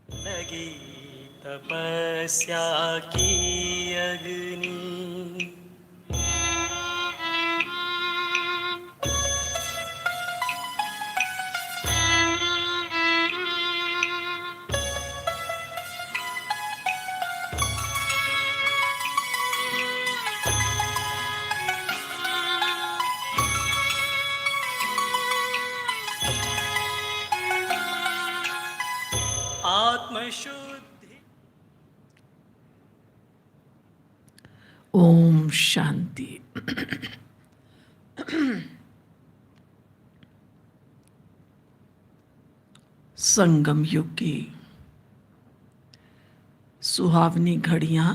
लगी तपस्या की अग्नि। आत्मशुद्धि। ओम शांति। संगम युग की सुहावनी घड़ियां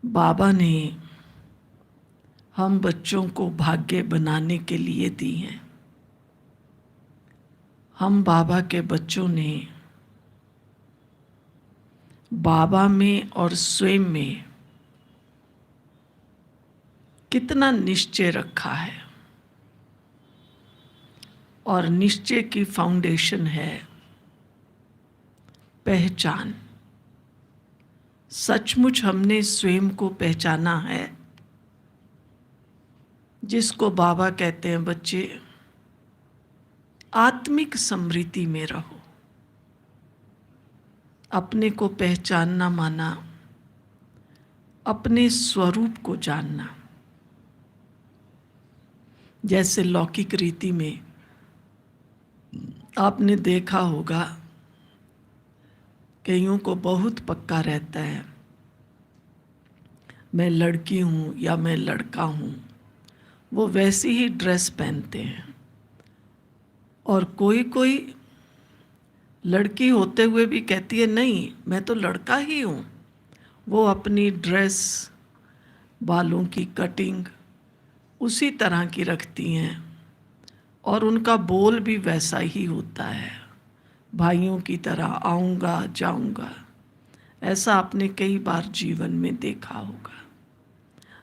बाबा ने हम बच्चों को भाग्य बनाने के लिए दी हैं। हम बाबा के बच्चों ने बाबा में और स्वयं में कितना निश्चय रखा है, और निश्चय की फाउंडेशन है पहचान। सचमुच हमने स्वयं को पहचाना है, जिसको बाबा कहते हैं बच्चे आत्मिक समृद्धि में रहो। अपने को पहचानना माना अपने स्वरूप को जानना। जैसे लौकिक रीति में आपने देखा होगा, कईयों को बहुत पक्का रहता है मैं लड़की हूँ या मैं लड़का हूँ, वो वैसी ही ड्रेस पहनते हैं। और कोई कोई लड़की होते हुए भी कहती है नहीं मैं तो लड़का ही हूँ। वो अपनी ड्रेस, बालों की कटिंग उसी तरह की रखती हैं, और उनका बोल भी वैसा ही होता है, भाइयों की तरह आऊँगा जाऊँगा। ऐसा आपने कई बार जीवन में देखा होगा।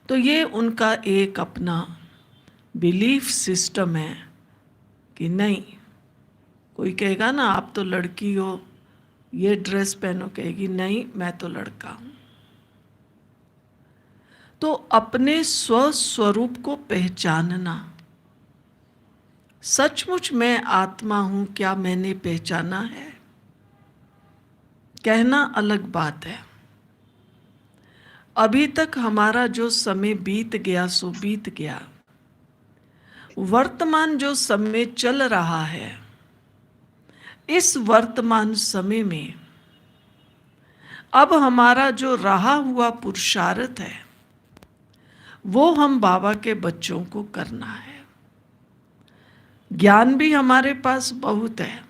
तो ये उनका एक अपना बिलीफ सिस्टम है कि नहीं, कोई कहेगा ना आप तो लड़की हो ये ड्रेस पहनो, कहेगी नहीं मैं तो लड़का हूँ। तो अपने स्वस्वरूप को पहचानना, सचमुच मैं आत्मा हूं, क्या मैंने पहचाना है? कहना अलग बात है। अभी तक हमारा जो समय बीत गया सो बीत गया। वर्तमान जो समय चल रहा है, इस वर्तमान समय में अब हमारा जो रहा हुआ पुरुषार्थ है वो हम बाबा के बच्चों को करना है। ज्ञान भी हमारे पास बहुत है,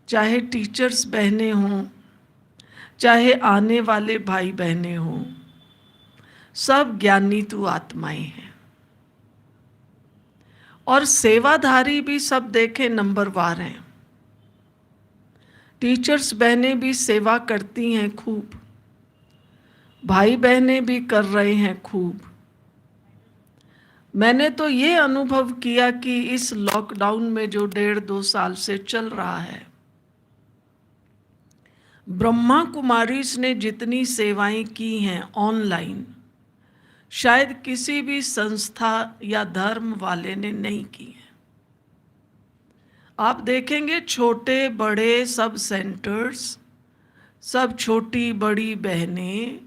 चाहे टीचर्स बहनें हों, चाहे आने वाले भाई बहनें हों, सब ज्ञानी तो आत्माएं हैं। और सेवाधारी भी सब देखे नंबरवार हैं। टीचर्स बहनें भी सेवा करती हैं खूब, भाई बहनें भी कर रहे हैं खूब। मैंने तो ये अनुभव किया कि इस लॉकडाउन में जो 1.5-2 साल से चल रहा है, ब्रह्मा कुमारीज ने जितनी सेवाएं की हैं ऑनलाइन, शायद किसी भी संस्था या धर्म वाले ने नहीं की है। आप देखेंगे छोटे बड़े सब सेंटर्स, सब छोटी बड़ी बहनें,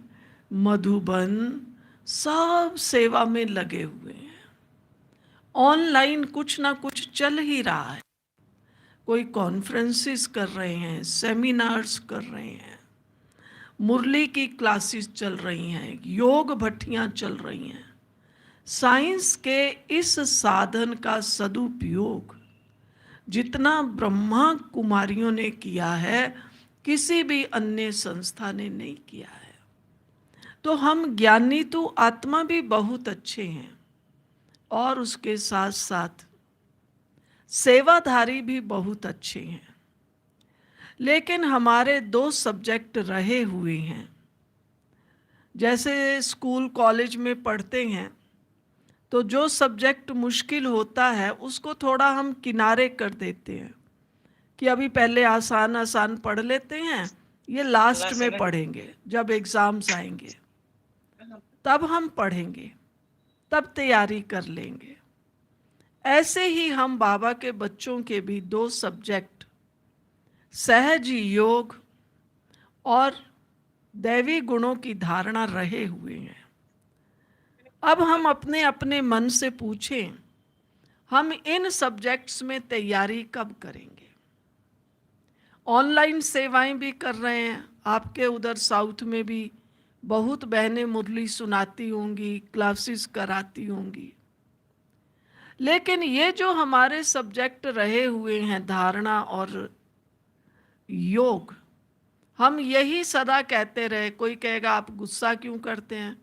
मधुबन, सब सेवा में लगे हुए हैं। ऑनलाइन कुछ ना कुछ चल ही रहा है। कोई कॉन्फ्रेंसेस कर रहे हैं, सेमिनार्स कर रहे हैं, मुरली की क्लासेस चल रही हैं, योग भट्टियां चल रही हैं। साइंस के इस साधन का सदुपयोग जितना ब्रह्मा कुमारियों ने किया है, किसी भी अन्य संस्था ने नहीं किया है। तो हम ज्ञानी तो आत्मा भी बहुत अच्छे हैं, और उसके साथ साथ सेवाधारी भी बहुत अच्छे हैं। लेकिन हमारे 2 सब्जेक्ट रहे हुए हैं। जैसे स्कूल कॉलेज में पढ़ते हैं तो जो सब्जेक्ट मुश्किल होता है उसको थोड़ा हम किनारे कर देते हैं, कि अभी पहले आसान आसान पढ़ लेते हैं, ये लास्ट में lesson है। पढ़ेंगे, जब एग्जाम्स आएंगे तब हम पढ़ेंगे, तब तैयारी कर लेंगे। ऐसे ही हम बाबा के बच्चों के भी 2 सब्जेक्ट, सहज योग और दैवी गुणों की धारणा रहे हुए हैं। अब हम अपने अपने मन से पूछें, हम इन सब्जेक्ट्स में तैयारी कब करेंगे? ऑनलाइन सेवाएं भी कर रहे हैं, आपके उधर साउथ में भी बहुत बहनें मुरली सुनाती होंगी, क्लासेस कराती होंगी। लेकिन ये जो हमारे सब्जेक्ट रहे हुए हैं, धारणा और योग, हम यही सदा कहते रहे। कोई कहेगा आप गुस्सा क्यों करते हैं?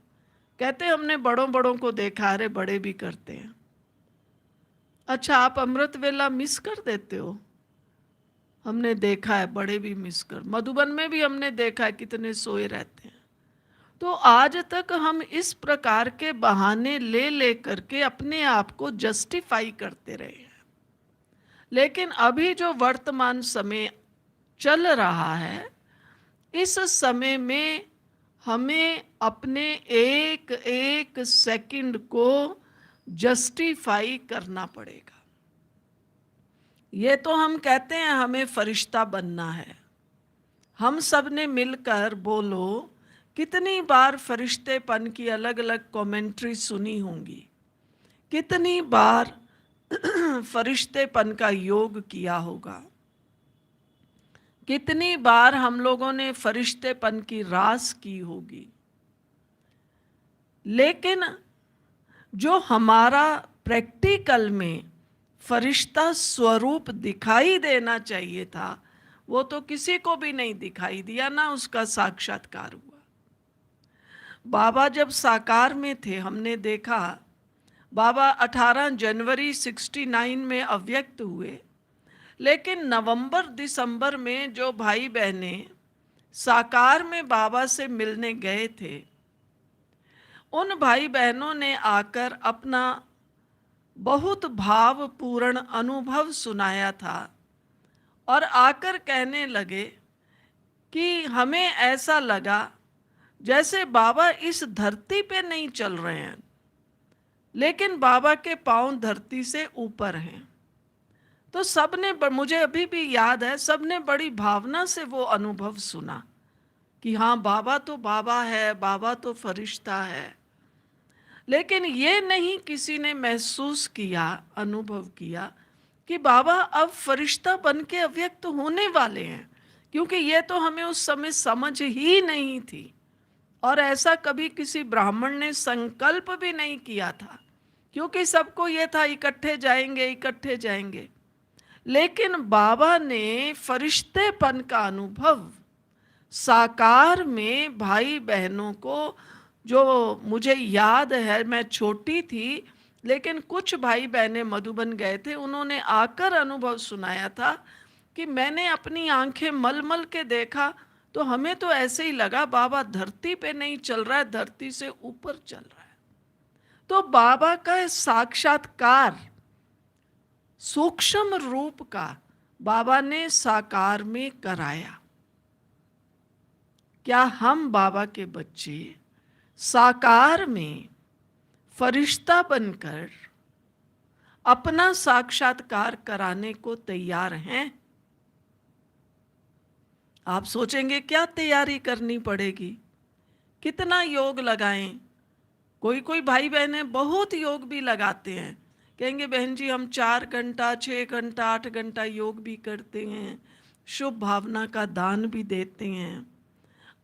कहते हमने बड़ों बड़ों को देखा, अरे बड़े भी करते हैं। अच्छा, आप अमृत वेला मिस कर देते हो? हमने देखा है बड़े भी मिस कर, मधुबन में भी हमने देखा है कितने सोए रहते हैं। तो आज तक हम इस प्रकार के बहाने ले ले करके अपने आप को जस्टिफाई करते रहे हैं। लेकिन अभी जो वर्तमान समय चल रहा है, इस समय में हमें अपने एक एक सेकंड को जस्टिफाई करना पड़ेगा। ये तो हम कहते हैं हमें फरिश्ता बनना है। हम सब ने मिलकर बोलो, कितनी बार फरिश्तेपन की अलग अलग कमेंट्री सुनी होंगी, कितनी बार फरिश्तेपन का योग किया होगा, कितनी बार हम लोगों ने फरिश्तेपन की रास की होगी। लेकिन जो हमारा प्रैक्टिकल में फरिश्ता स्वरूप दिखाई देना चाहिए था, वो तो किसी को भी नहीं दिखाई दिया, ना उसका साक्षात्कार हुआ। बाबा जब साकार में थे, हमने देखा बाबा 18 जनवरी 69 में अव्यक्त हुए, लेकिन नवंबर दिसंबर में जो भाई बहनें साकार में बाबा से मिलने गए थे, उन भाई बहनों ने आकर अपना बहुत भावपूर्ण अनुभव सुनाया था और आकर कहने लगे कि हमें ऐसा लगा जैसे बाबा इस धरती पे नहीं चल रहे हैं, लेकिन बाबा के पांव धरती से ऊपर हैं। तो सबने, मुझे अभी भी याद है, सबने बड़ी भावना से वो अनुभव सुना कि हाँ बाबा तो बाबा है, बाबा तो फरिश्ता है। लेकिन ये नहीं किसी ने महसूस किया, अनुभव किया कि बाबा अब फरिश्ता बन के अव्यक्त होने वाले हैं, क्योंकि ये तो हमें उस समय समझ ही नहीं थी और ऐसा कभी किसी ब्राह्मण ने संकल्प भी नहीं किया था, क्योंकि सबको ये था इकट्ठे जाएंगे इकट्ठे जाएंगे। लेकिन बाबा ने फरिश्तेपन का अनुभव साकार में भाई बहनों को, जो मुझे याद है मैं छोटी थी, लेकिन कुछ भाई बहनें मधुबन गए थे, उन्होंने आकर अनुभव सुनाया था कि मैंने अपनी आंखें मल मल के देखा तो हमें तो ऐसे ही लगा बाबा धरती पे नहीं चल रहा है, धरती से ऊपर चल रहा है। तो बाबा का साक्षात्कार सूक्ष्म रूप का बाबा ने साकार में कराया। क्या हम बाबा के बच्चे साकार में फरिश्ता बनकर अपना साक्षात्कार कराने को तैयार हैं? आप सोचेंगे क्या तैयारी करनी पड़ेगी, कितना योग लगाएं? कोई कोई भाई बहनें बहुत योग भी लगाते हैं, कहेंगे बहन जी हम 4 घंटा 6 घंटा 8 घंटा योग भी करते हैं, शुभ भावना का दान भी देते हैं।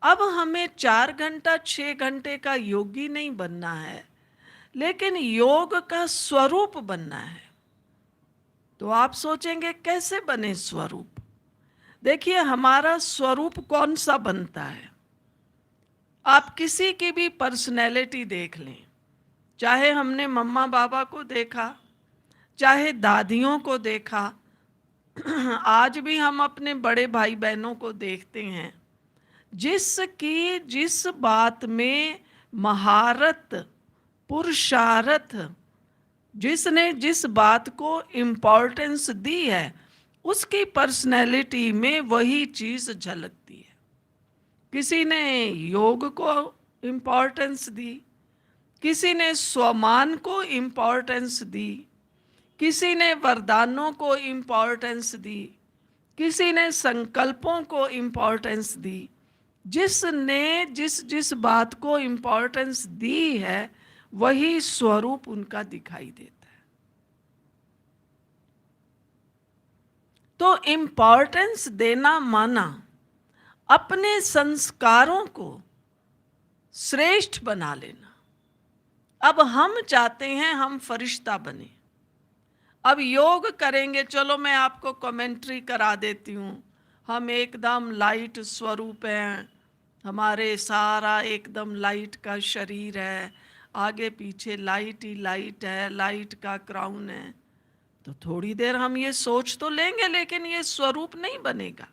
अब हमें 4 घंटा 6 घंटे का योगी नहीं बनना है, लेकिन योग का स्वरूप बनना है। तो आप सोचेंगे कैसे बने स्वरूप? देखिए हमारा स्वरूप कौन सा बनता है। आप किसी की भी पर्सनैलिटी देख लें, चाहे हमने मम्मा बाबा को देखा, चाहे दादियों को देखा, आज भी हम अपने बड़े भाई बहनों को देखते हैं, जिसकी जिस बात में महारत, पुरुषार्थ, जिसने जिस बात को इम्पोर्टेंस दी है, उसकी पर्सनैलिटी में वही चीज झलकती है। किसी ने योग को इम्पोर्टेंस दी, किसी ने स्वमान को इम्पोर्टेंस दी, किसी ने वरदानों को इम्पोर्टेंस दी, किसी ने संकल्पों को इम्पोर्टेंस दी। जिसने जिस जिस बात को इम्पोर्टेंस दी है वही स्वरूप उनका दिखाई देता है। तो इम्पोर्टेंस देना माना अपने संस्कारों को श्रेष्ठ बना लेना। अब हम चाहते हैं हम फरिश्ता बने, अब योग करेंगे। चलो मैं आपको कमेंट्री करा देती हूँ। हम एकदम लाइट स्वरूप हैं, हमारे सारा एकदम लाइट का शरीर है, आगे पीछे लाइट ही लाइट है, लाइट का क्राउन है। तो थोड़ी देर हम ये सोच तो लेंगे, लेकिन ये स्वरूप नहीं बनेगा।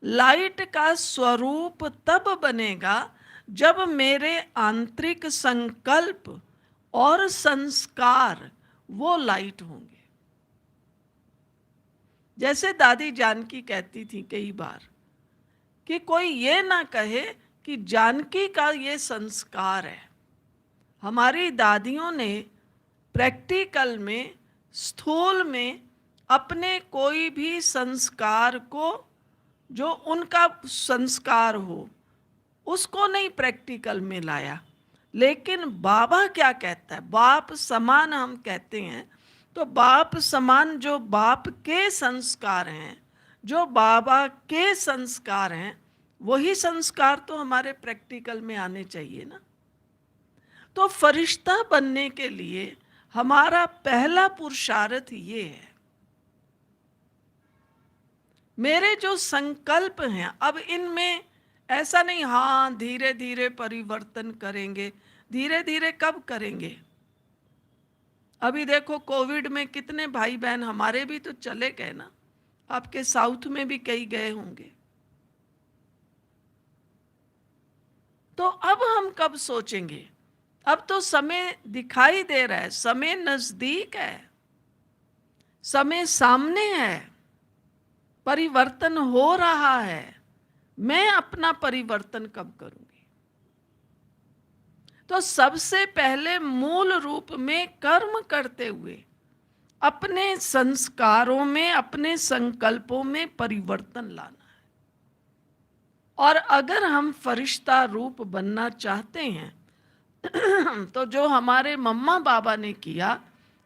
लाइट का स्वरूप तब बनेगा जब मेरे आंतरिक संकल्प और संस्कार वो लाइट होंगे। जैसे दादी जानकी कहती थी कई बार कि कोई ये ना कहे कि जानकी का ये संस्कार है। हमारी दादियों ने प्रैक्टिकल में, स्थूल में अपने कोई भी संस्कार को, जो उनका संस्कार हो, उसको नहीं प्रैक्टिकल में लाया। लेकिन बाबा क्या कहता है, बाप समान हम कहते हैं, तो बाप समान जो बाप के संस्कार हैं, जो बाबा के संस्कार हैं, वही संस्कार तो हमारे प्रैक्टिकल में आने चाहिए ना। तो फरिश्ता बनने के लिए हमारा पहला पुरुषार्थ ये है, मेरे जो संकल्प हैं, अब इनमें ऐसा नहीं हाँ धीरे धीरे परिवर्तन करेंगे। धीरे धीरे कब करेंगे? अभी देखो कोविड में कितने भाई बहन हमारे भी तो चले गए ना, आपके साउथ में भी कई गए होंगे। तो अब हम कब सोचेंगे? अब तो समय दिखाई दे रहा है, समय नजदीक है, समय सामने है, परिवर्तन हो रहा है। मैं अपना परिवर्तन कब करूंगी? तो सबसे पहले मूल रूप में कर्म करते हुए अपने संस्कारों में, अपने संकल्पों में परिवर्तन लाना है। और अगर हम फरिश्ता रूप बनना चाहते हैं तो जो हमारे मम्मा बाबा ने किया,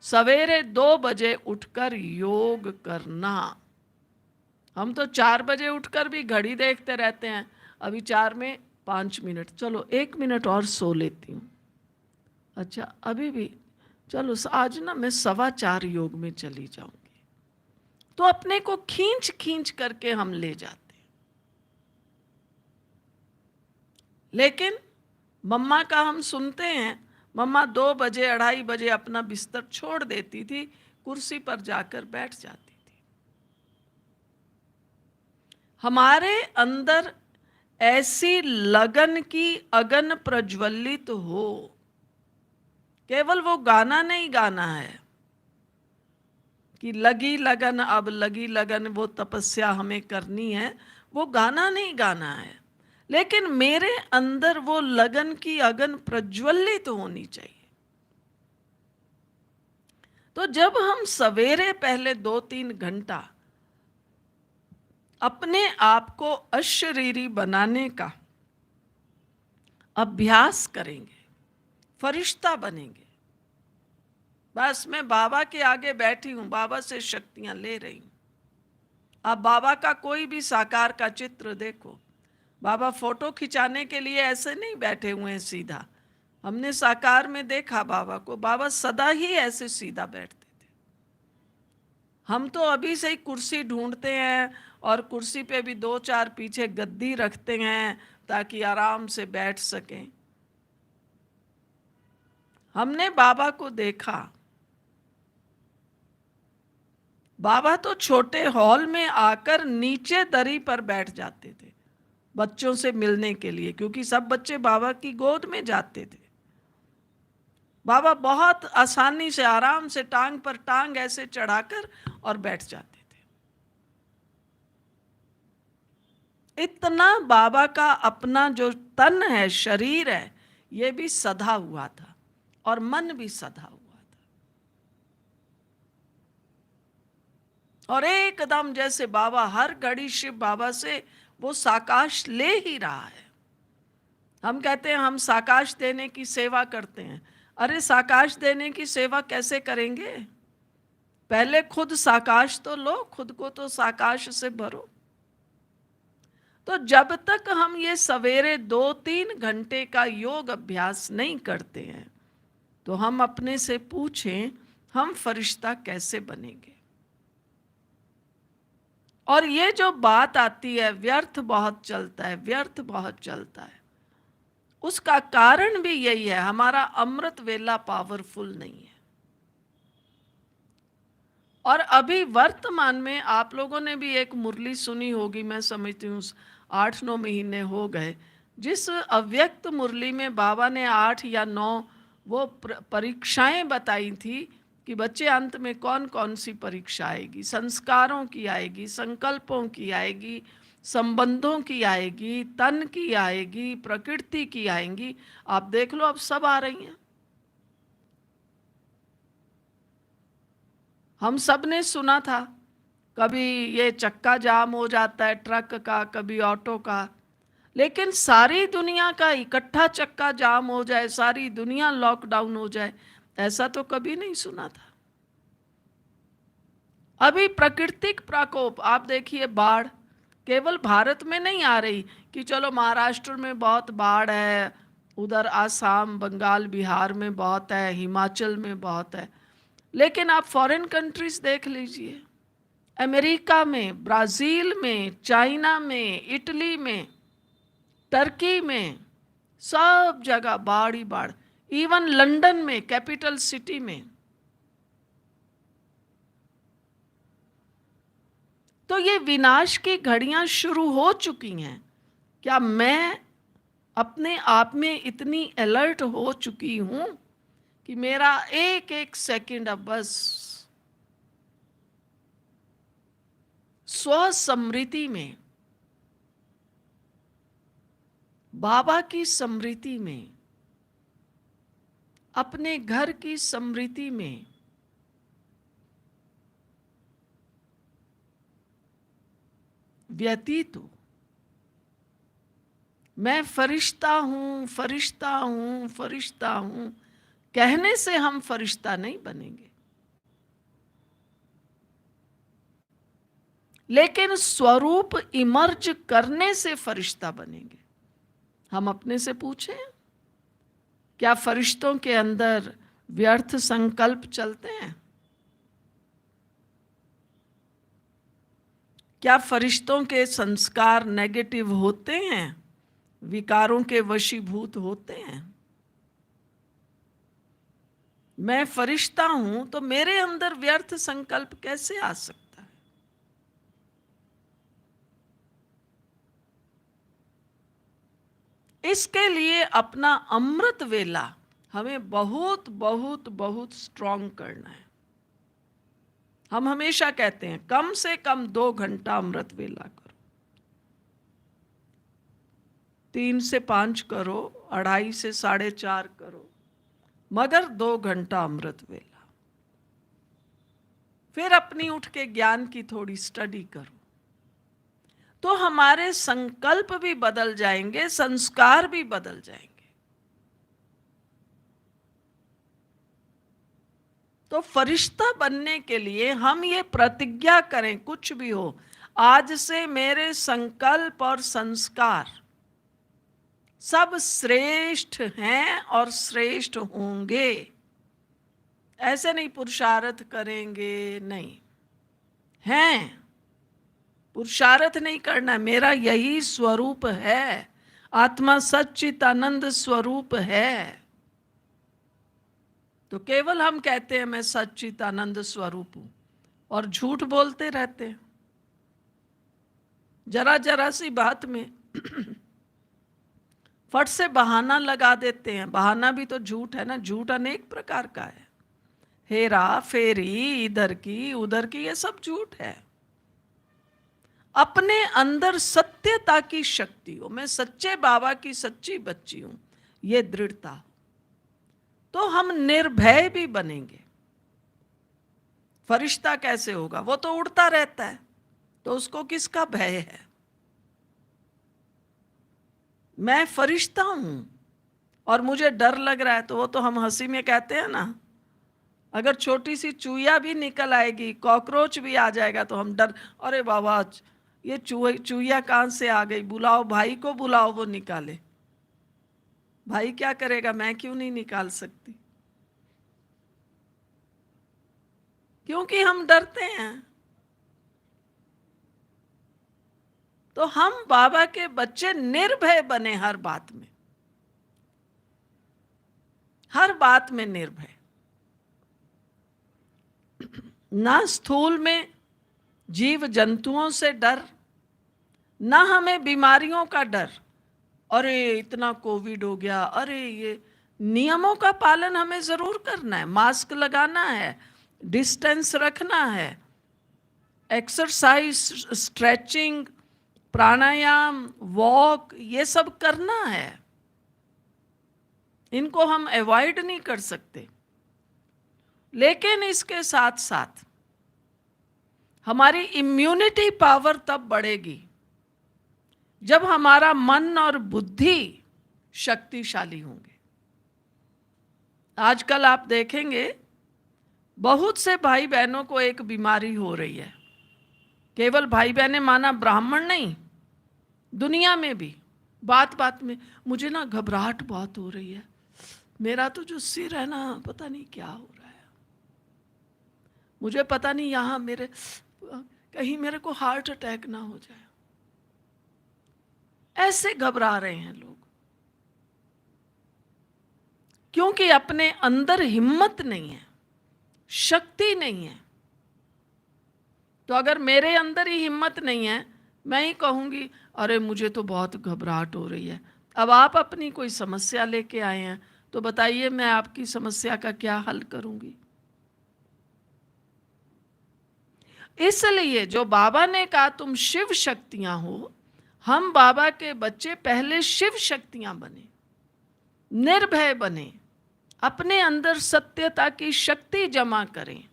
सवेरे 2 बजे उठकर योग करना। हम तो 4 बजे उठकर भी घड़ी देखते रहते हैं, अभी 4 में 5 मिनट, चलो 1 मिनट और सो लेती हूँ। अच्छा अभी भी चलो आज ना मैं 4:15 योग में चली जाऊंगी। तो अपने को खींच खींच करके हम ले जाते हैं। लेकिन मम्मा का हम सुनते हैं, मम्मा 2 बजे 2:30 बजे अपना बिस्तर छोड़ देती थी, कुर्सी पर जाकर बैठ जाती थी। हमारे अंदर ऐसी लगन की अगन प्रज्वलित हो, केवल वो गाना नहीं गाना है कि लगी लगन, अब लगी लगन, वो तपस्या हमें करनी है, वो गाना नहीं गाना है। लेकिन मेरे अंदर वो लगन की अगन प्रज्वलित होनी चाहिए। तो जब हम सवेरे पहले 2-3 घंटा अपने आप को अशरीरी बनाने का अभ्यास करेंगे, फरिश्ता बनेंगे। बस मैं बाबा के आगे बैठी हूँ, बाबा से शक्तियाँ ले रही हूँ। आप बाबा का कोई भी साकार का चित्र देखो, बाबा फोटो खिंचाने के लिए ऐसे नहीं बैठे हुए हैं सीधा। हमने साकार में देखा बाबा को, बाबा सदा ही ऐसे सीधा बैठते थे। हम तो अभी से ही कुर्सी ढूंढते हैं और कुर्सी पे भी 2-4 पीछे गद्दी रखते हैं ताकि आराम से बैठ सकें। हमने बाबा को देखा, बाबा तो छोटे हॉल में आकर नीचे दरी पर बैठ जाते थे बच्चों से मिलने के लिए, क्योंकि सब बच्चे बाबा की गोद में जाते थे। बाबा बहुत आसानी से, आराम से टांग पर टांग ऐसे चढ़ाकर और बैठ जाते थे। इतना बाबा का अपना जो तन है, शरीर है, ये भी सधा हुआ था और मन भी सधा हुआ था। और एकदम जैसे बाबा हर घड़ी शिव बाबा से वो साकाश ले ही रहा है। हम कहते हैं हम साकाश देने की सेवा करते हैं। अरे साकाश देने की सेवा कैसे करेंगे? पहले खुद साकाश तो लो, खुद को तो साकाश से भरो। तो जब तक हम ये सवेरे 2-3 घंटे का योग अभ्यास नहीं करते हैं, तो हम अपने से पूछें हम फरिश्ता कैसे बनेंगे? और ये जो बात आती है व्यर्थ बहुत चलता है, व्यर्थ बहुत चलता है, उसका कारण भी यही है, हमारा अमृत वेला पावरफुल नहीं है। और अभी वर्तमान में आप लोगों ने भी एक मुरली सुनी होगी, मैं समझती हूँ 8-9 महीने हो गए, जिस अव्यक्त मुरली में बाबा ने 8 या 9 वो परीक्षाएं बताई थी कि बच्चे अंत में कौन कौन सी परीक्षा आएगी। संस्कारों की आएगी, संकल्पों की आएगी, संबंधों की आएगी, तन की आएगी, प्रकृति की आएंगी। आप देख लो अब सब आ रही हैं। हम सब ने सुना था, कभी ये चक्का जाम हो जाता है ट्रक का, कभी ऑटो का, लेकिन सारी दुनिया का इकट्ठा चक्का जाम हो जाए, सारी दुनिया लॉकडाउन हो जाए, ऐसा तो कभी नहीं सुना था। अभी प्राकृतिक प्रकोप आप देखिए, बाढ़ केवल भारत में नहीं आ रही कि चलो महाराष्ट्र में बहुत बाढ़ है, उधर आसाम, बंगाल, बिहार में बहुत है, हिमाचल में बहुत है, लेकिन आप फॉरेन कंट्रीज देख लीजिए, अमेरिका में, ब्राज़ील में, चाइना में, इटली में, टर्की में, सब जगह बाढ़ ही बाढ़। इवन लंदन में, कैपिटल सिटी में। तो ये विनाश की घड़ियां शुरू हो चुकी हैं। क्या मैं अपने आप में इतनी अलर्ट हो चुकी हूं कि मेरा एक एक सेकंड अब बस स्व समृद्धि में, बाबा की समृद्धि में, अपने घर की समृद्धि में, व्यतीत हो। मैं फरिश्ता हूं, फरिश्ता हूं, फरिश्ता हूं कहने से हम फरिश्ता नहीं बनेंगे, लेकिन स्वरूप इमर्ज करने से फरिश्ता बनेंगे। हम अपने से पूछें, क्या फरिश्तों के अंदर व्यर्थ संकल्प चलते हैं? क्या फरिश्तों के संस्कार नेगेटिव होते हैं, विकारों के वशीभूत होते हैं? मैं फरिश्ता हूं तो मेरे अंदर व्यर्थ संकल्प कैसे आ सकता है? इसके लिए अपना अमृत वेला हमें बहुत बहुत बहुत स्ट्रांग करना है। हम हमेशा कहते हैं कम से कम 2 घंटा अमृत वेला करो, 3 से 5 करो, 2.5 से 4.5 करो, मगर 2 घंटा अमृत वेला। फिर अपनी उठ के ज्ञान की थोड़ी स्टडी करो, तो हमारे संकल्प भी बदल जाएंगे, संस्कार भी बदल जाएंगे। तो फरिश्ता बनने के लिए हम ये प्रतिज्ञा करें, कुछ भी हो, आज से मेरे संकल्प और संस्कार सब श्रेष्ठ हैं और श्रेष्ठ होंगे। ऐसे नहीं पुरुषार्थ करेंगे, नहीं हैं, पुरुषार्थ नहीं करना, मेरा यही स्वरूप है, आत्मा सच्चिदानंद स्वरूप है। तो केवल हम कहते हैं मैं सच्चिदानंद स्वरूप हूं और झूठ बोलते रहते हैं। जरा जरा सी बात में फट से बहाना लगा देते हैं। बहाना भी तो झूठ है ना, झूठ अनेक प्रकार का है, हेरा फेरी, इधर की उधर की, ये सब झूठ है। अपने अंदर सत्यता की शक्ति हो, मैं सच्चे बाबा की सच्ची बच्ची हूं, ये दृढ़ता हो, तो हम निर्भय भी बनेंगे। फरिश्ता कैसे होगा? वो तो उड़ता रहता है, तो उसको किसका भय है? मैं फरिश्ता हूं और मुझे डर लग रहा है, तो वो तो हम हंसी में कहते हैं ना, अगर छोटी सी चूहिया भी निकल आएगी, कॉकरोच भी आ जाएगा, तो हम डर, अरे बाबा ये चूहिया कहां से आ गई, बुलाओ भाई को, बुलाओ वो निकाले। भाई क्या करेगा? मैं क्यों नहीं निकाल सकती? क्योंकि हम डरते हैं। तो हम बाबा के बच्चे निर्भय बने हर बात में, हर बात में निर्भय। ना स्थूल में जीव जंतुओं से डर, ना हमें बीमारियों का डर, अरे इतना कोविड हो गया, अरे ये नियमों का पालन हमें जरूर करना है, मास्क लगाना है, डिस्टेंस रखना है, एक्सरसाइज, स्ट्रेचिंग, प्राणायाम, वॉक, ये सब करना है। इनको हम अवॉइड नहीं कर सकते। लेकिन इसके साथ साथ हमारी इम्यूनिटी पावर तब बढ़ेगी जब हमारा मन और बुद्धि शक्तिशाली होंगे। आजकल आप देखेंगे बहुत से भाई बहनों को एक बीमारी हो रही है। केवल भाई बहनें माना ब्राह्मण नहीं, दुनिया में भी बात बात में मुझे ना घबराहट बहुत हो रही है, मेरा तो जो सिर है ना पता नहीं क्या हो रहा है, मुझे पता नहीं यहाँ मेरे कहीं मेरे को हार्ट अटैक ना हो जाए। ऐसे घबरा रहे हैं लोग, क्योंकि अपने अंदर हिम्मत नहीं है, शक्ति नहीं है। तो अगर मेरे अंदर ही हिम्मत नहीं है, मैं ही कहूंगी अरे मुझे तो बहुत घबराहट हो रही है। अब आप अपनी कोई समस्या लेके आए हैं, तो बताइए मैं आपकी समस्या का क्या हल करूंगी? इसलिए जो बाबा ने कहा तुम शिव शक्तियां हो, हम बाबा के बच्चे पहले शिव शक्तियां बने, निर्भय बने, अपने अंदर सत्यता की शक्ति जमा करें।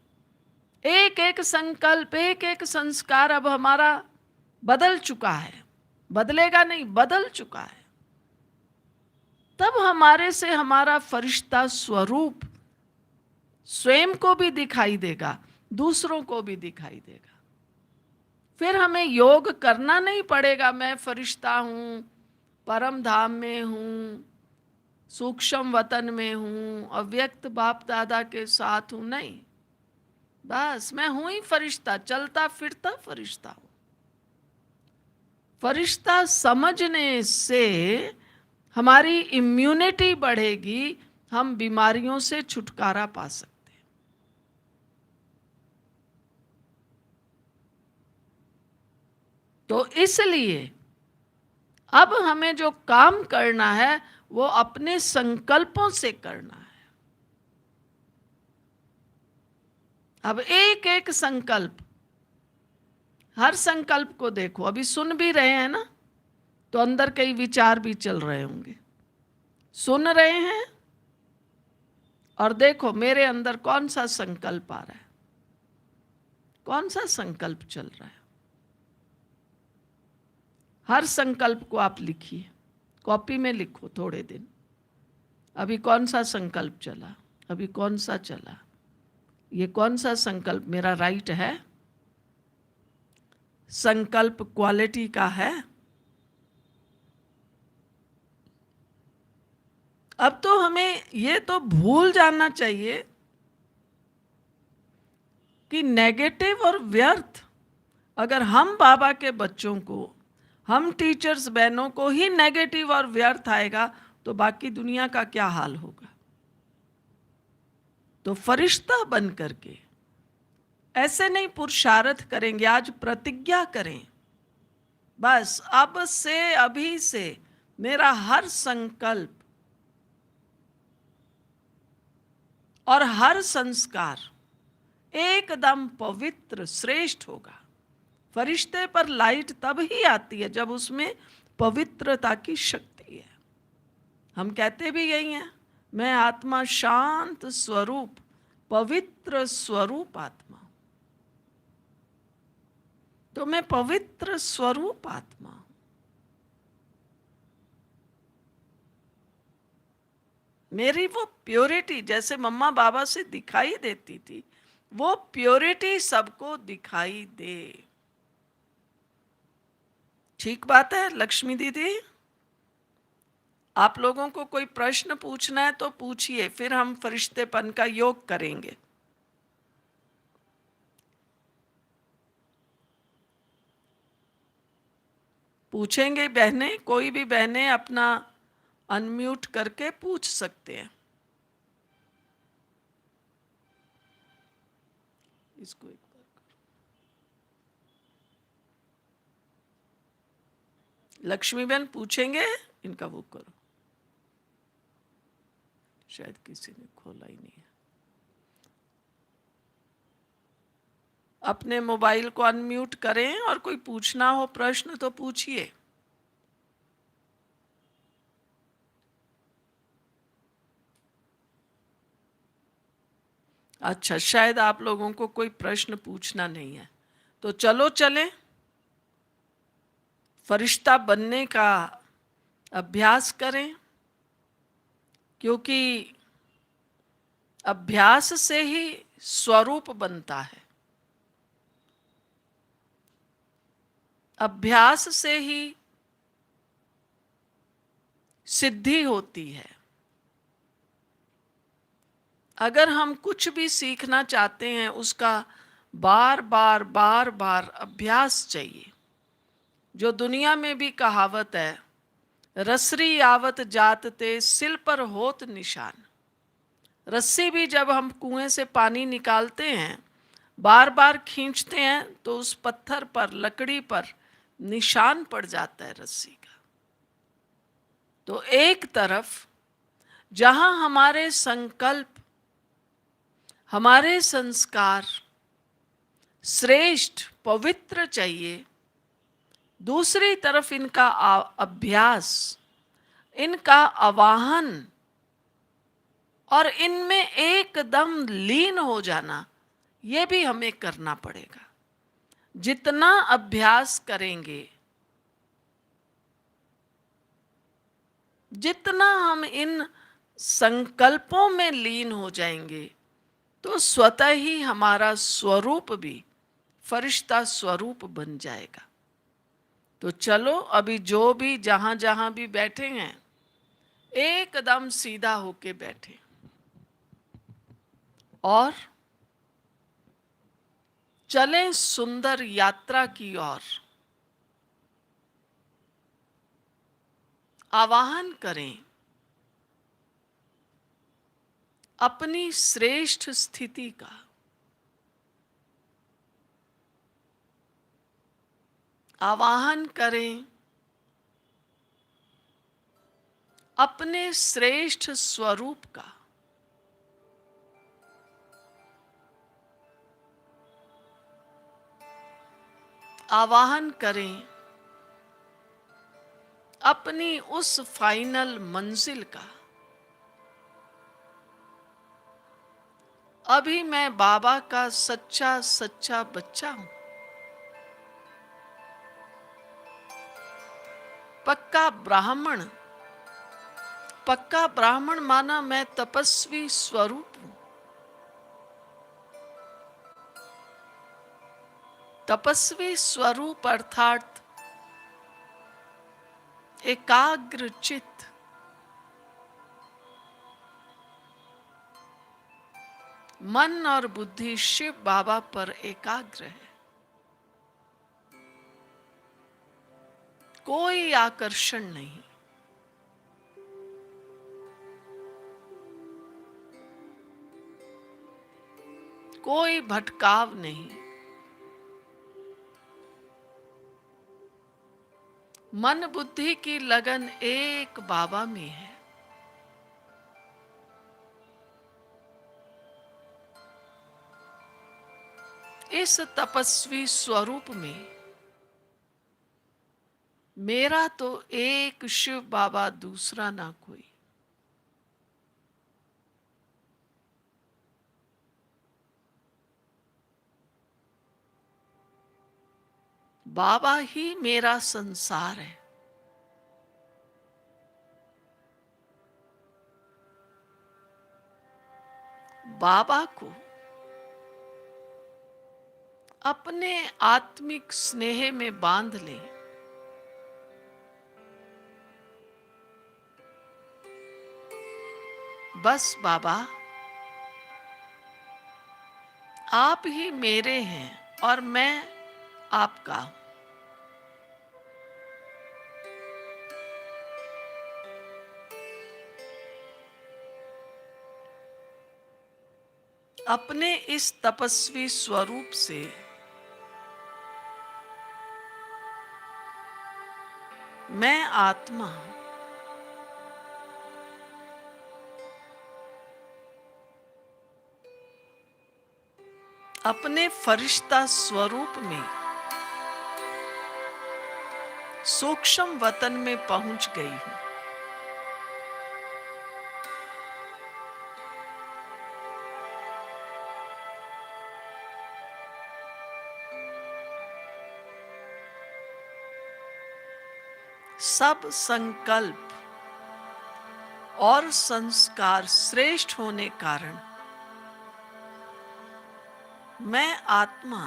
एक एक संकल्प, एक एक संस्कार अब हमारा बदल चुका है, बदलेगा नहीं, बदल चुका है। तब हमारे से हमारा फरिश्ता स्वरूप स्वयं को भी दिखाई देगा, दूसरों को भी दिखाई देगा। फिर हमें योग करना नहीं पड़ेगा, मैं फरिश्ता हूं, परम धाम में हूं, सूक्ष्म वतन में हूं, अव्यक्त बाप दादा के साथ हूं, नहीं, बस मैं हूं ही फरिश्ता, चलता फिरता फरिश्ता हूं। फरिश्ता समझने से हमारी इम्यूनिटी बढ़ेगी, हम बीमारियों से छुटकारा पा सकते हैं। तो इसलिए अब हमें जो काम करना है वो अपने संकल्पों से करना है। अब एक एक संकल्प, हर संकल्प को देखो। अभी सुन भी रहे हैं ना, तो अंदर कई विचार भी चल रहे होंगे। सुन रहे हैं और देखो मेरे अंदर कौन सा संकल्प आ रहा है, कौन सा संकल्प चल रहा है। हर संकल्प को आप लिखिए, कॉपी में लिखो थोड़े दिन। अभी कौन सा संकल्प चला, अभी कौन सा चला, ये कौन सा संकल्प मेरा राइट है? संकल्प क्वालिटी का है। अब तो हमें ये तो भूल जाना चाहिए कि नेगेटिव और व्यर्थ, अगर हम बाबा के बच्चों को, हम टीचर्स बहनों को ही नेगेटिव और व्यर्थ आएगा, तो बाकी दुनिया का क्या हाल होगा? तो फरिश्ता बन करके ऐसे नहीं पुरुषार्थ करेंगे, आज प्रतिज्ञा करें, बस अब से, अभी से मेरा हर संकल्प और हर संस्कार एकदम पवित्र श्रेष्ठ होगा। फरिश्ते पर लाइट तब ही आती है जब उसमें पवित्रता की शक्ति है। हम कहते भी यही हैं, मैं आत्मा शांत स्वरूप, पवित्र स्वरूप आत्मा। तो मैं पवित्र स्वरूप आत्मा हूं। मेरी वो प्योरिटी जैसे मम्मा बाबा से दिखाई देती थी, वो प्योरिटी सबको दिखाई दे। ठीक बात है लक्ष्मी दीदी? आप लोगों को कोई प्रश्न पूछना है तो पूछिए, फिर हम फरिश्तेपन का योग करेंगे। पूछेंगे बहनें, कोई भी बहनें अपना अनम्यूट करके पूछ सकते हैं। इसको एक बार लक्ष्मी बहन पूछेंगे, इनका वो करो। शायद किसी ने खोला ही नहीं है। अपने मोबाइल को अनम्यूट करें और कोई पूछना हो प्रश्न तो पूछिए। अच्छा, शायद आप लोगों को कोई प्रश्न पूछना नहीं है, तो चलो चलें फरिश्ता बनने का अभ्यास करें, क्योंकि अभ्यास से ही स्वरूप बनता है। अभ्यास से ही सिद्धि होती है। अगर हम कुछ भी सीखना चाहते हैं, उसका बार बार बार बार अभ्यास चाहिए। जो दुनिया में भी कहावत है, रसरी आवत जात ते सिल पर होत निशान। रस्सी भी जब हम कुएं से पानी निकालते हैं, बार बार खींचते हैं तो उस पत्थर पर, लकड़ी पर निशान पड़ जाता है रस्सी का। तो एक तरफ जहां हमारे संकल्प, हमारे संस्कार श्रेष्ठ पवित्र चाहिए, दूसरी तरफ इनका अभ्यास, इनका आवाहन और इनमें एकदम लीन हो जाना, ये भी हमें करना पड़ेगा। जितना अभ्यास करेंगे, जितना हम इन संकल्पों में लीन हो जाएंगे, तो स्वतः ही हमारा स्वरूप भी फरिश्ता स्वरूप बन जाएगा। तो चलो अभी जो भी जहां जहां भी बैठे हैं, एकदम सीधा होके बैठे और चलें सुंदर यात्रा की ओर। आवाहन करें अपनी श्रेष्ठ स्थिति का। आवाहन करें अपने श्रेष्ठ स्वरूप का। आवाहन करें अपनी उस फाइनल मंजिल का। अभी मैं बाबा का सच्चा सच्चा बच्चा हूं, पक्का ब्राह्मण। पक्का ब्राह्मण माना मैं तपस्वी स्वरूप हूं। तपस्वी स्वरूप अर्थात एकाग्र चित्त। मन और बुद्धि शिव बाबा पर एकाग्र है। कोई आकर्षण नहीं, कोई भटकाव नहीं। मन बुद्धि की लगन एक बाबा में है। इस तपस्वी स्वरूप में मेरा तो एक शिव बाबा, दूसरा ना कोई। बाबा ही मेरा संसार है। बाबा को अपने आत्मिक स्नेह में बांध ले। बस बाबा, आप ही मेरे हैं और मैं आपका हूं। अपने इस तपस्वी स्वरूप से मैं आत्मा हूं। अपने फरिश्ता स्वरूप में सूक्ष्म वतन में पहुंच गई हूं। सब संकल्प और संस्कार श्रेष्ठ होने कारण मैं आत्मा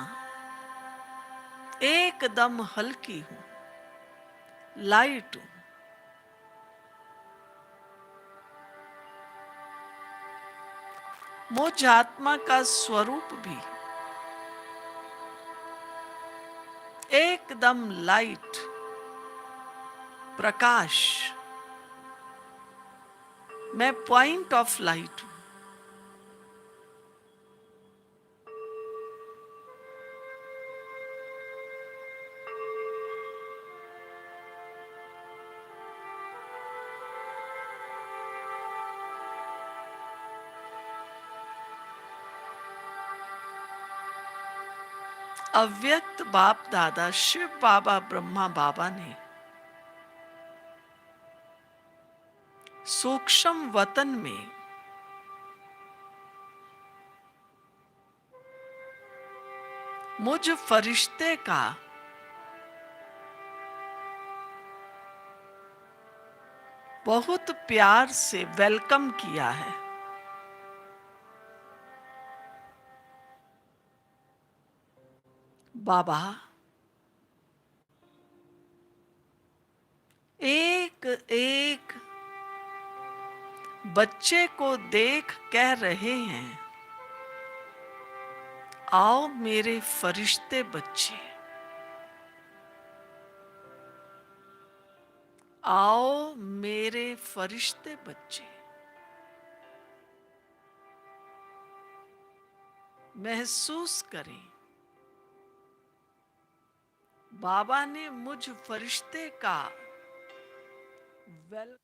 एकदम हल्की हूं, लाइट हूं। मुझ आत्मा का स्वरूप भी एकदम लाइट, प्रकाश। मैं पॉइंट ऑफ लाइट हूं। अव्यक्त बाप दादा शिव बाबा ब्रह्मा बाबा ने सूक्ष्म वतन में मुझ फरिश्ते का बहुत प्यार से वेलकम किया है। बाबा एक एक बच्चे को देख कह रहे हैं, आओ मेरे फरिश्ते बच्चे, आओ मेरे फरिश्ते बच्चे। महसूस करें, बाबा ने मुझ फरिश्ते का वेल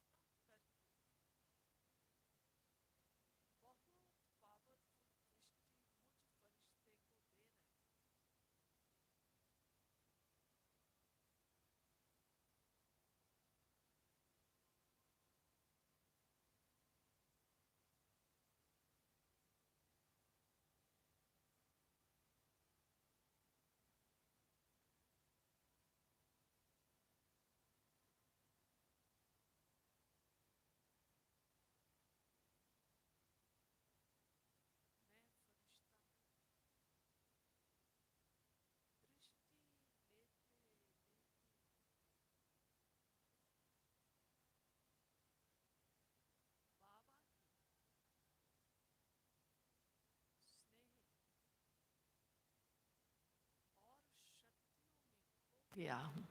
गया हूं।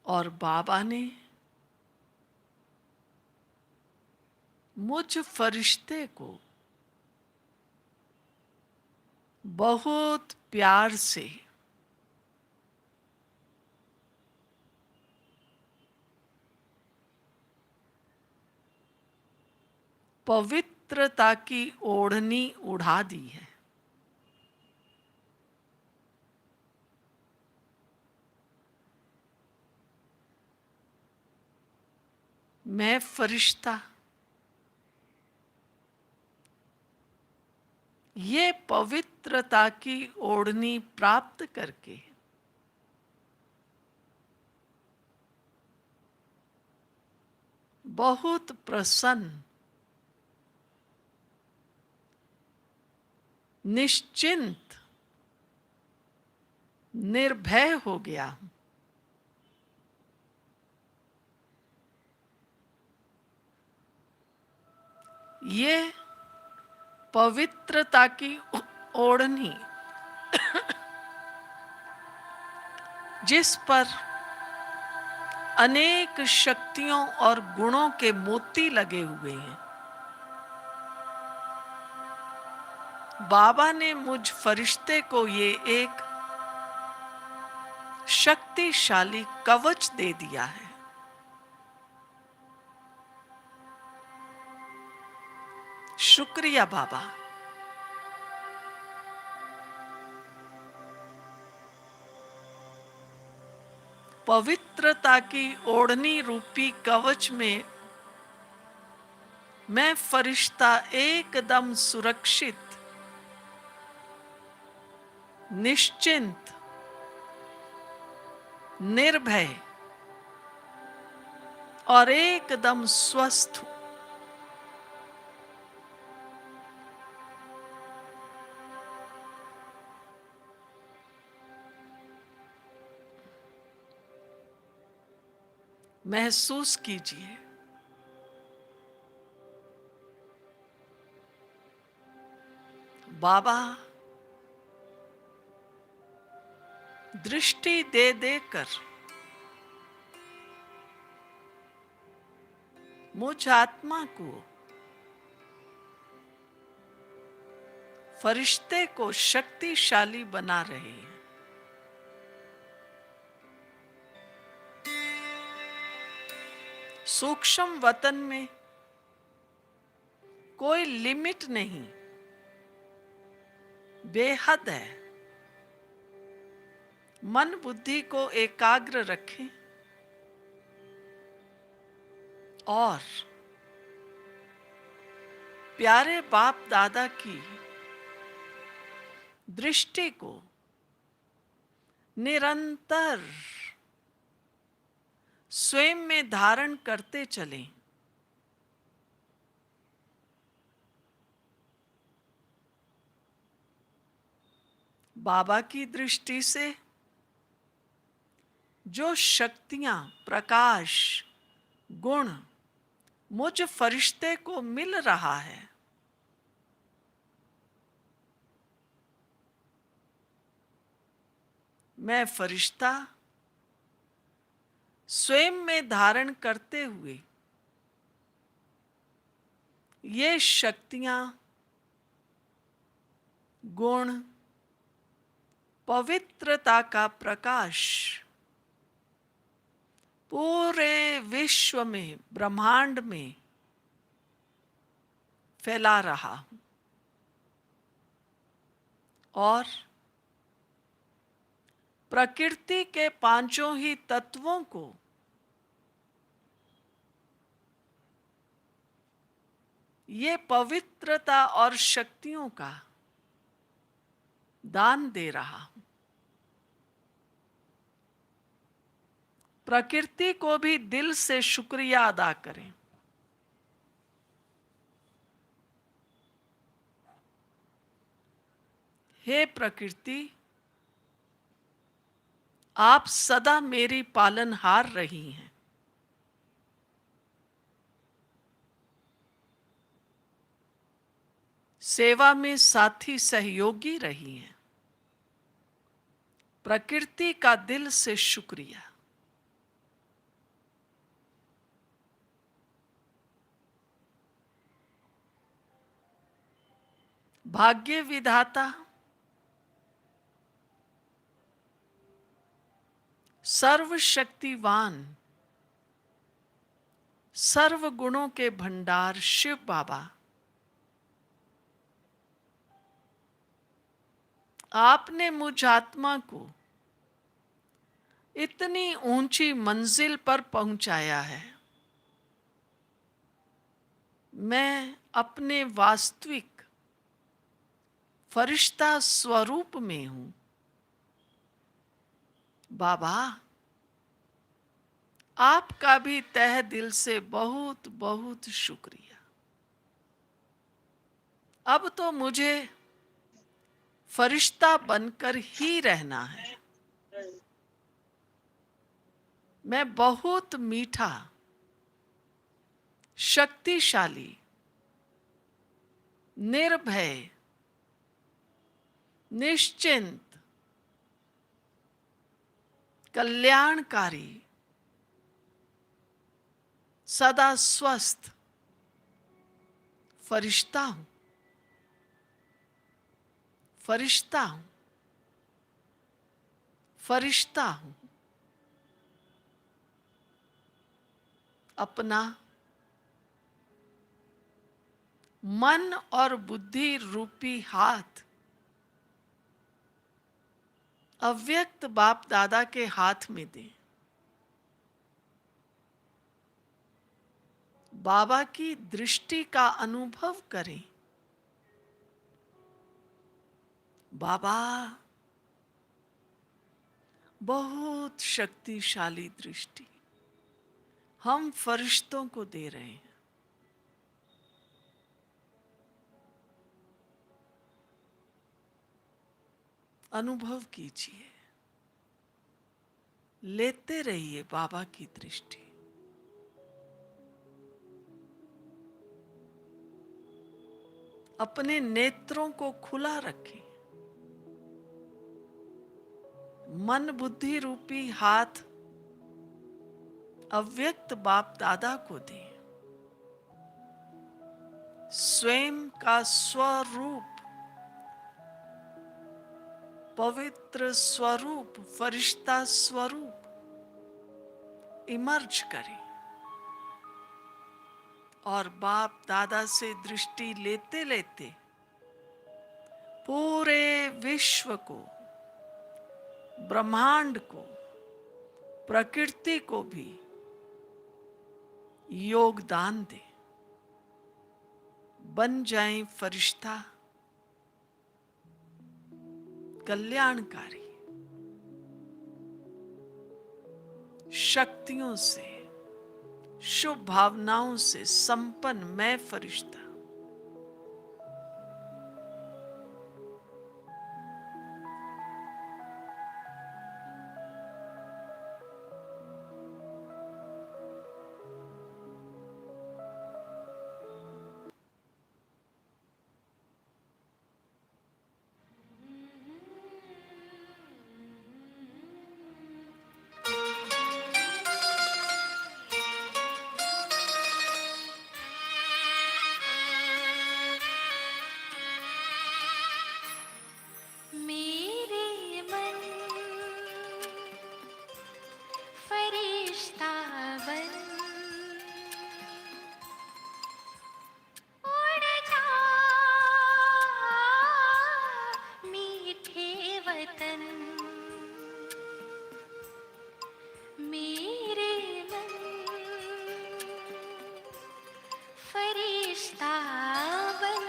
और बाबा ने मुझ फरिश्ते को बहुत प्यार से पवित्रता की ओढ़नी उड़ा दी है। मैं फरिश्ता, ये पवित्रता की ओढ़नी प्राप्त करके बहुत प्रसन्न, निश्चिंत, निर्भय हो गया हूं। ये पवित्रता की ओढ़नी जिस पर अनेक शक्तियों और गुणों के मोती लगे हुए हैं, बाबा ने मुझ फरिश्ते को ये एक शक्तिशाली कवच दे दिया है। शुक्रिया बाबा। पवित्रता की ओढ़नी रूपी कवच में मैं फरिश्ता एकदम सुरक्षित, निश्चिंत, निर्भय और एकदम स्वस्थ हूं। महसूस कीजिए, बाबा दृष्टि दे देकर मुझ आत्मा को, फरिश्ते को शक्तिशाली बना रहे हैं। सूक्ष्म वतन में कोई लिमिट नहीं, बेहद है। मन बुद्धि को एकाग्र रखें और प्यारे बाप दादा की दृष्टि को निरंतर स्वयं में धारण करते चलें। बाबा की दृष्टि से जो शक्तियां, प्रकाश, गुण मुझ फरिश्ते को मिल रहा है, मैं फरिश्ता स्वयं में धारण करते हुए ये शक्तियां, गुण, पवित्रता का प्रकाश पूरे विश्व में, ब्रह्मांड में फैला रहा हूं और प्रकृति के पांचों ही तत्वों को ये पवित्रता और शक्तियों का दान दे रहा हूं। प्रकृति को भी दिल से शुक्रिया अदा करें। हे प्रकृति, आप सदा मेरी पालनहार रही हैं। सेवा में साथी सहयोगी रही हैं। प्रकृति का दिल से शुक्रिया। भाग्य विधाता, सर्वशक्तिवान, सर्व गुणों के भंडार शिव बाबा, आपने मुझ आत्मा को इतनी ऊंची मंजिल पर पहुंचाया है। मैं अपने वास्तविक फरिश्ता स्वरूप में हूं। बाबा, आपका भी तहे दिल से बहुत बहुत शुक्रिया। अब तो मुझे फरिश्ता बनकर ही रहना है। मैं बहुत मीठा, शक्तिशाली, निर्भय, निश्चिंत, कल्याणकारी, सदा स्वस्थ फरिश्ता हूं। फरिश्ता हूं। फरिश्ता हूं। अपना मन और बुद्धि रूपी हाथ अव्यक्त बाप दादा के हाथ में दें। बाबा की दृष्टि का अनुभव करें। बाबा, बहुत शक्तिशाली दृष्टि हम फरिश्तों को दे रहे हैं। अनुभव कीजिए, लेते रहिए बाबा की दृष्टि। अपने नेत्रों को खुला रखें। मन बुद्धि रूपी हाथ अव्यक्त बाप दादा को दें। स्वयं का स्वरूप, पवित्र स्वरूप, फरिश्ता स्वरूप इमर्ज करें और बाप दादा से दृष्टि लेते लेते पूरे विश्व को, ब्रह्मांड को, प्रकृति को भी योगदान दें। बन जाएं फरिश्ता, कल्याणकारी, शक्तियों से, शुभ भावनाओं से संपन्न मैं फरिश्ता। मेरे मन फरिश्ता बन उड़ जा मीठे वतन। मेरे मन फरिश्ता बन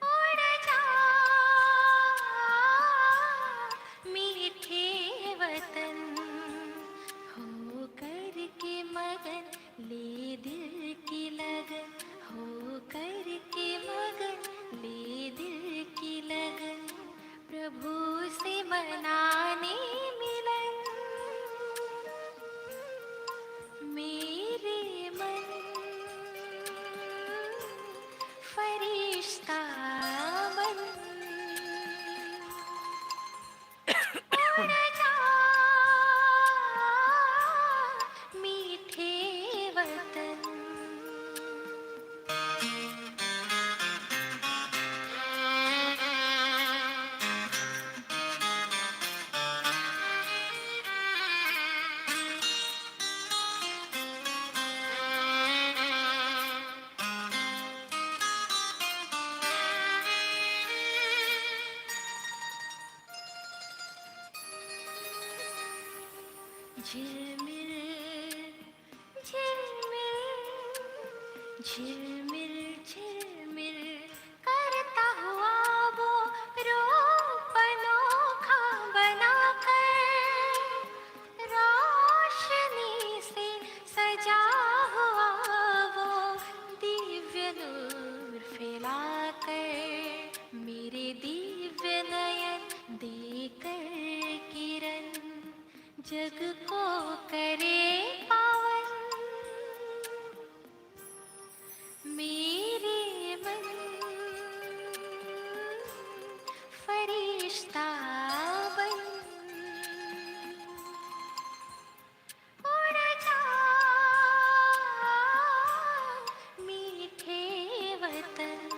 उड़ जा मीठे वतन। हो कर के मगन ले दिल की लगन। हो कर के मगन ले दिल की लगन। प्रभु से मनाने मिलन। मेरे मन फरिश्ता बन उड़ जा मीठे वतन। झिलमिल झिलमिल झिलमिल झिलमिल करता हुआ वो रूप अनोखा बनाकर, रोशनी से सजा हुआ वो दिव्य नूर फैलाकर, मेरे दिव्य नयन देकर किरण जग को करे पावन। मेरे मन फरिश्ता बन उड़ जा मीठे वतन।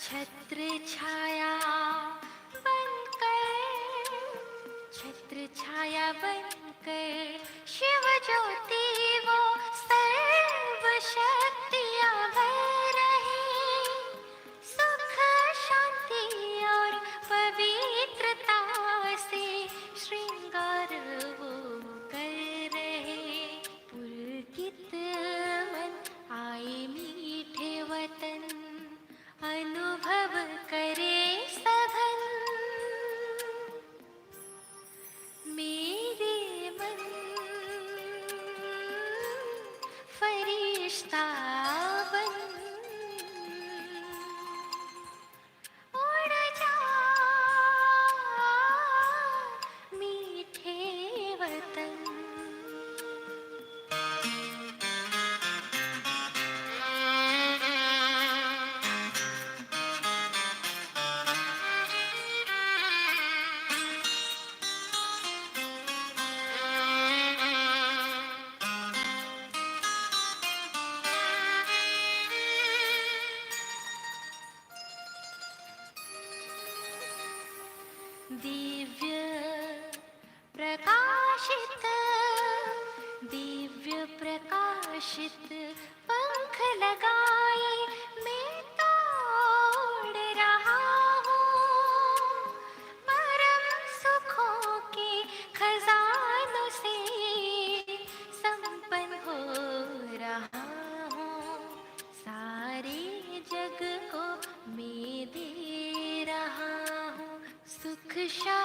छत्र छाया बनकर, छत्र छाया बनकर शिव ज्योति वो सर्व शक्तियाँ भर रहे, सुख शांति और पवित्रता से श्रृंगार वो कर रहे। पुलकित मन आए मीठे वतन, अनुभव करे सघन। मेरे मन फरिश्ता बन उड़ जा मीठे वतन। दिव्य प्रकाशित, दिव्य प्रकाशित पंख लगाए मैं तोड़ रहा हूँ, परम सुखों के खजानों से संपन्न हो रहा हूँ। सारे जग को मैं दे रहा हूँ सुख शांति